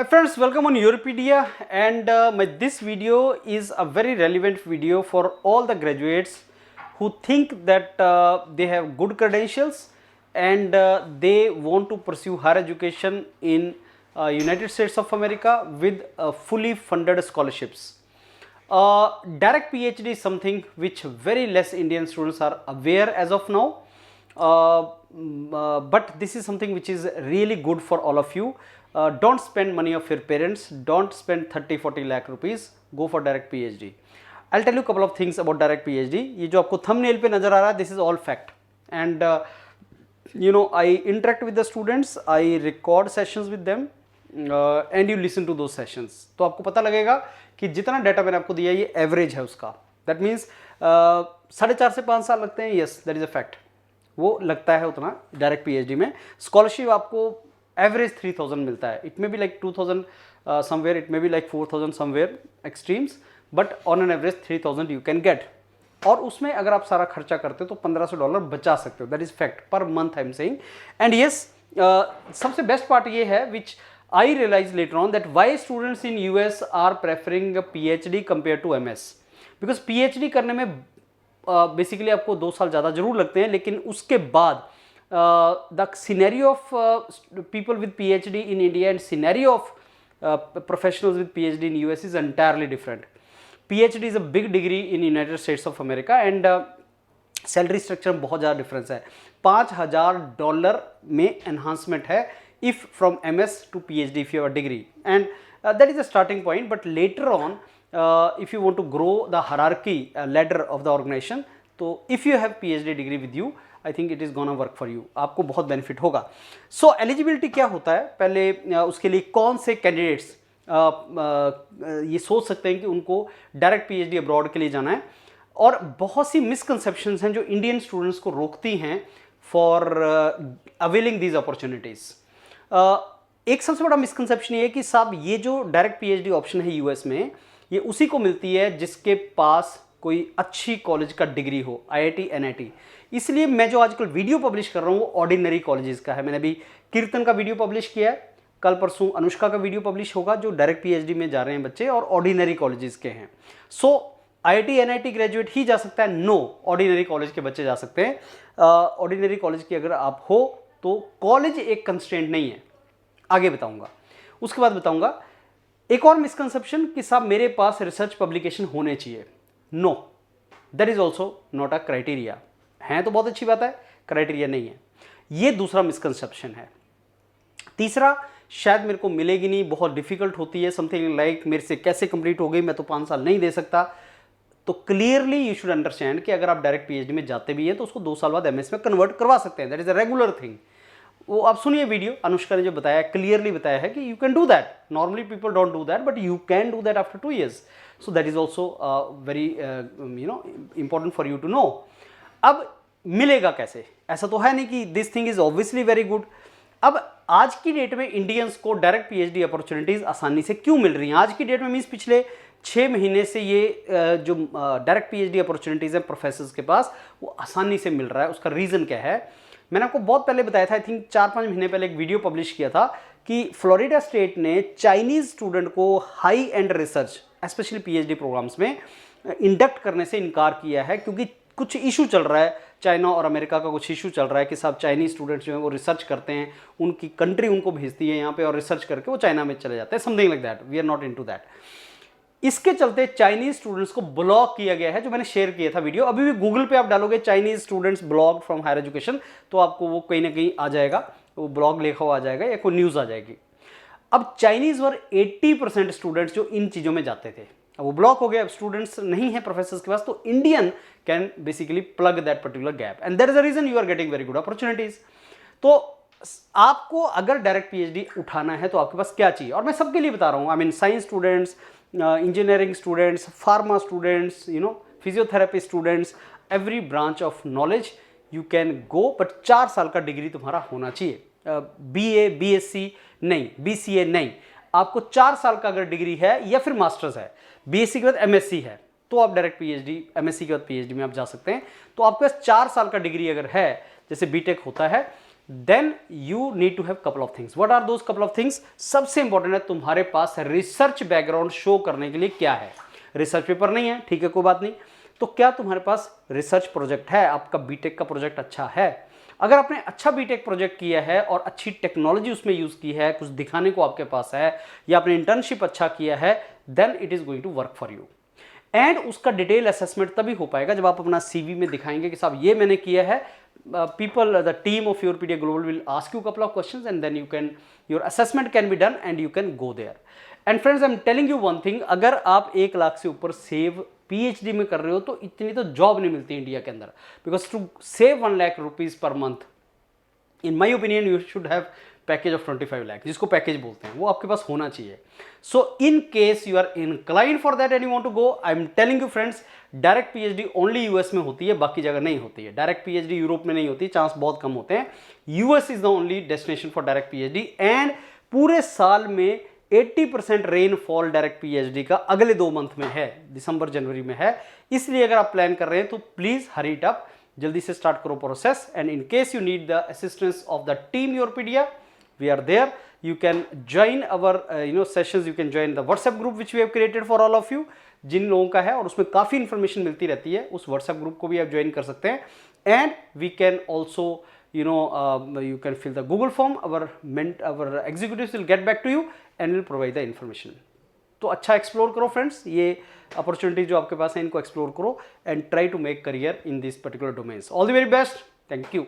Hi friends, welcome on Europedia, and this video is a very relevant video for all the graduates who think that they have good credentials and they want to pursue higher education in United States of America with fully funded scholarships. Direct PhD is something which very less Indian students are aware as of now, but this is something which is really good for all of you. Don't spend money of your parents, don't spend 30-40 lakh rupees, go for direct PhD. I'll tell you a couple of things about direct PhD. ये जो आपको thumbnail पे नजर आ रहा है, this is all fact, and you know, I interact with the students, I record sessions with them, and you listen to those sessions. तो आपको पता लगेगा कि जितना डाटा मैंने आपको दिया ये एवरेज है उसका. दैट मीन्स 4.5 से 5 साल लगते हैं. Yes, that is a fact. वो लगता है उतना डायरेक्ट पीएचडी में. स्कॉलरशिप आपको एवरेज 3000 मिलता है. It may be like 2000 somewhere, it may be like 4000 somewhere extremes, but on an average 3000 you can get. और उसमें अगर आप सारा खर्चा करते हो तो $1500 बचा सकते हो. That is fact per month I am saying. And yes, सबसे बेस्ट पार्ट ये है विच I realized later on that why students in US are preferring a PhD compared to MS. Because PhD करने में basically आपको 2 साल ज़्यादा जरूर लगते हैं, लेकिन उसके बाद the scenario of people with PhD in India and scenario of professionals with PhD in US is entirely different. PhD is a big degree in United States of America and salary structure में बहुत ज़्यादा difference है. $5000 में enhancement है if from MS to PhD if you have a degree, and that is the starting point. But later on if you want to grow the hierarchy ladder of the organization, तो if you have PhD degree with you, I think it is gonna work for you. आपको बहुत benefit होगा. So eligibility क्या होता है, पहले उसके लिए कौन से कैंडिडेट्स ये सोच सकते हैं कि उनको डायरेक्ट PhD अब्रॉड के लिए जाना है. और बहुत सी मिसकंसेप्शंस हैं जो इंडियन स्टूडेंट्स को रोकती हैं फॉर अवेलिंग दीज अपॉर्चुनिटीज़. एक सबसे बड़ा मिसकंसेप्शन ये है कि साहब ये जो डायरेक्ट पीएचडी ऑप्शन है यूएस में, ये उसी को मिलती है जिसके पास कोई अच्छी कॉलेज का डिग्री हो, आईआईटी एनआईटी. इसलिए मैं जो आजकल वीडियो पब्लिश कर रहा हूँ वो ऑर्डिनरी कॉलेजेस का है. मैंने अभी कीर्तन का वीडियो पब्लिश किया है, कल परसों अनुष्का का वीडियो पब्लिश होगा जो डायरेक्ट पीएचडी में जा रहे हैं बच्चे और ऑर्डिनरी कॉलेजेस के हैं. सो आईआईटी एनआईटी ग्रेजुएट ही जा सकता है? नो, ऑर्डिनरी कॉलेज के बच्चे जा सकते हैं. ऑर्डिनरी कॉलेज की अगर आप हो तो कॉलेज एक कंस्ट्रेंट नहीं है. आगे बताऊंगा. उसके बाद बताऊंगा एक और मिसकंसेप्शन कि साहब मेरे पास रिसर्च पब्लिकेशन होने चाहिए. No, that is also not a criteria. है तो बहुत अच्छी बात है, क्राइटेरिया नहीं है. ये दूसरा मिसकंसेप्शन है. तीसरा, शायद मेरे को मिलेगी नहीं, बहुत डिफिकल्ट होती है, समथिंग लाइक मेरे से कैसे कंप्लीट हो गई, मैं तो 5 साल नहीं दे सकता. तो क्लियरली यू शुड अंडरस्टैंड कि अगर आप डायरेक्ट पीएचडी में जाते भी हैं तो उसको 2 साल बाद एमएस में कन्वर्ट करवा सकते हैं. That is a regular thing. वो आप सुनिए वीडियो, अनुष्का ने जो बताया क्लियरली बताया है कि you can do that. Normally people don't do that, but you can do that after 2 years. So that is also very important for you to know. अब मिलेगा कैसे? ऐसा तो है नहीं कि this thing is obviously very good. अब आज की डेट में इंडियंस को डायरेक्ट पीएचडी अपॉर्चुनिटीज आसानी से क्यों मिल रही हैं? आज की डेट में मीन्स पिछले 6 महीने से ये जो डायरेक्ट पीएचडी अपॉर्चुनिटीज़ हैं प्रोफेसर्स के पास, वो आसानी से मिल रहा है. उसका रीज़न क्या है? मैंने आपको बहुत पहले बताया था, आई थिंक 4-5 महीने पहले एक वीडियो पब्लिश किया था कि फ्लोरिडा स्टेट ने चाइनीज़ स्टूडेंट को high end research especially PhD programs में इंडक्ट करने से इनकार किया है, क्योंकि कुछ इशू चल रहा है. चाइना और अमेरिका का कुछ इशू चल रहा है कि साहब चाइनीज स्टूडेंट्स जो हैं वो रिसर्च करते हैं, उनकी कंट्री उनको भेजती है यहाँ पे और रिसर्च करके वो चाइना में चले जाते हैं, something like that. We are not into that. इसके चलते चाइनीज स्टूडेंट्स को ब्लॉक किया गया है, जो मैंने शेयर किया था वीडियो. अभी भी गूगल पे आप डालोगे Chinese students block from higher education तो आपको वो कहीं ना कहीं आ जाएगा, वो ब्लॉग लिखा हुआ आ जाएगा या कोई न्यूज़ आ जाएगी. अब चाइनीज वर 80% स्टूडेंट्स जो इन चीज़ों में जाते थे, अब वो ब्लॉक हो गया. अब स्टूडेंट्स नहीं है प्रोफेसर्स के पास, तो Indian can basically plug that particular gap, and that is the reason you are getting very good opportunities. तो आपको अगर डायरेक्ट पीएचडी उठाना है तो आपके पास क्या चाहिए? और मैं सबके लिए बता रहा हूँ. I mean science students, engineering students, pharma students, you know, physiotherapy students, every branch of knowledge you can go, but 4 साल का डिग्री तुम्हारा होना चाहिए. बीए, बीएससी नहीं, बीसीए नहीं. आपको 4 साल का अगर डिग्री है या फिर मास्टर्स है, बीएससी के बाद एमएससी है, तो आप डायरेक्ट पीएचडी, एमएससी के बाद पीएचडी में आप जा सकते हैं. तो आपके पास 4 साल का डिग्री अगर है, जैसे बीटेक होता है, then you need to have couple of things. What are those couple of things? सबसे इंपॉर्टेंट है तुम्हारे पास रिसर्च बैकग्राउंड शो करने के लिए क्या है. रिसर्च पेपर नहीं है, ठीक है, कोई बात नहीं. तो क्या तुम्हारे पास रिसर्च प्रोजेक्ट है? आपका बीटेक का प्रोजेक्ट अच्छा है? अगर आपने अच्छा बीटेक प्रोजेक्ट किया है और अच्छी टेक्नोलॉजी उसमें यूज की है, कुछ दिखाने को आपके पास है, या आपने इंटर्नशिप अच्छा किया है, then it is going to work for you. And उसका डिटेल असेसमेंट तभी हो पाएगा जब आप अपना सीवी में दिखाएंगे कि साहब ये मैंने किया है. People, the team of Yourpedia Global will ask you a couple of questions, and then your assessment can be done and you can go there. And friends, I'm telling you one thing, अगर आप 1 लाख से ऊपर save PhD में कर रहे हो तो इतनी तो जॉब नहीं मिलती इंडिया के अंदर. Because to save 1 lakh rupees per month, in my opinion you should have package of 25 lakh, जिसको पैकेज बोलते हैं, वो आपके पास होना चाहिए. So in case you are incline for that and you want to go, I am telling you friends, direct PhD only US में होती है, बाकी जगह नहीं होती है. डायरेक्ट पीएचडी यूरोप में नहीं होती, चांस बहुत कम होते हैं. US is the only destination for direct PhD. And पूरे साल में 80% रेनफॉल डायरेक्ट पीएचडी का अगले 2 मंथ में है, दिसंबर जनवरी में है. इसलिए अगर आप प्लान कर रहे हैं तो प्लीज हरी इट अप, जल्दी से स्टार्ट करो process. And in case you need the assistance of the team Yourpedia, we are there. You can join our sessions. You can join the WhatsApp group which we have created for all of you, जिन लोगों का है, और उसमें काफ़ी information मिलती रहती है. उस WhatsApp ग्रुप को भी आप ज्वाइन कर सकते हैं. And we can also you can fill the Google form. Our executives will get back to you and will provide the information. तो अच्छा एक्सप्लोर करो फ्रेंड्स, ये अपॉर्चुनिटी जो आपके पास है इनको एक्सप्लोर करो and try to make career in this particular domains. All the very best. Thank you.